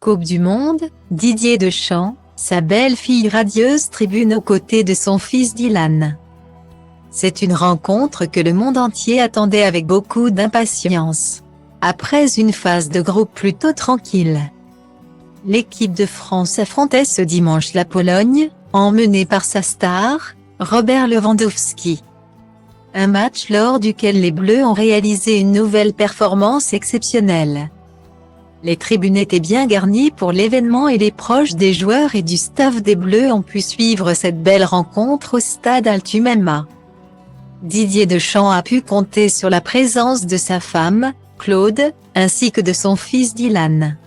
Coupe du Monde, Didier Deschamps, sa belle-fille radieuse tribune aux côtés de son fils Dylan. C'est une rencontre que le monde entier attendait avec beaucoup d'impatience. Après une phase de groupe plutôt tranquille, l'équipe de France affrontait ce dimanche la Pologne, emmenée par sa star, Robert Lewandowski. Un match lors duquel les Bleus ont réalisé une nouvelle performance exceptionnelle. Les tribunes étaient bien garnies pour l'événement et les proches des joueurs et du staff des Bleus ont pu suivre cette belle rencontre au stade Altumama. Didier Deschamps a pu compter sur la présence de sa femme, Claude, ainsi que de son fils Dylan,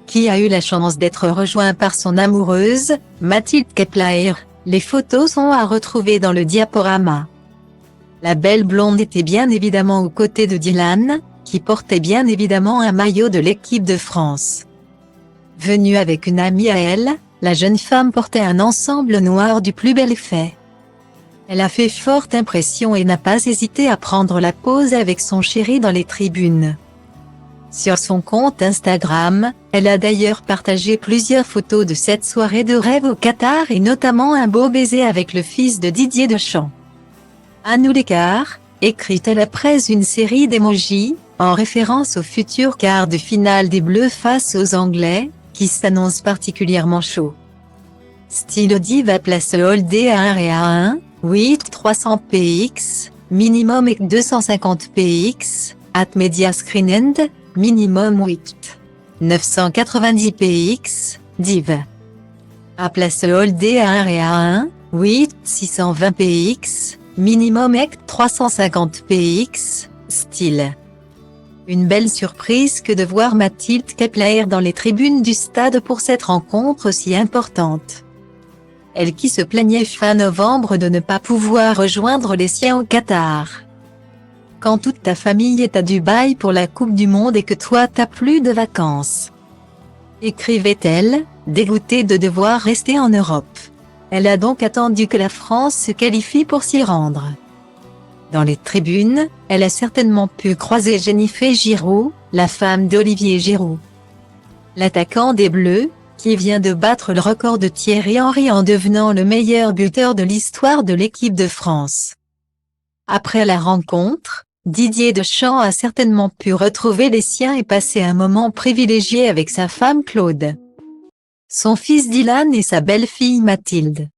qui a eu la chance d'être rejoint par son amoureuse, Mathilde Kepler. Les photos sont à retrouver dans le diaporama. La belle blonde était bien évidemment aux côtés de Dylan, qui portait bien évidemment un maillot de l'équipe de France. Venue avec une amie à elle, la jeune femme portait un ensemble noir du plus bel effet. Elle a fait forte impression et n'a pas hésité à prendre la pose avec son chéri dans les tribunes. Sur son compte Instagram, elle a d'ailleurs partagé plusieurs photos de cette soirée de rêve au Qatar et notamment un beau baiser avec le fils de Didier Deschamps. À nous l'écart, écrit-elle après une série d'émojis, en référence au futur quart de finale des Bleus face aux Anglais, qui s'annonce particulièrement chaud. Style Diva place Holdé à 1 et à 1, 8 300 px, minimum et 250 px, at media screen end, minimum 8 990 px, div. À place Holdé à 1 et à 1, 8 620 px, minimum et 350 px, style. Une belle surprise que de voir Mathilde Kepler dans les tribunes du stade pour cette rencontre si importante. Elle qui se plaignait fin novembre de ne pas pouvoir rejoindre les siens au Qatar. Quand toute ta famille est à Dubaï pour la Coupe du Monde et que toi t'as plus de vacances. Écrivait-elle, dégoûtée de devoir rester en Europe. Elle a donc attendu que la France se qualifie pour s'y rendre. Dans les tribunes, elle a certainement pu croiser Jennifer Giroud, la femme d'Olivier Giroud. L'attaquant des Bleus, qui vient de battre le record de Thierry Henry en devenant le meilleur buteur de l'histoire de l'équipe de France. Après la rencontre, Didier Deschamps a certainement pu retrouver les siens et passer un moment privilégié avec sa femme Claude, son fils Dylan et sa belle-fille Mathilde.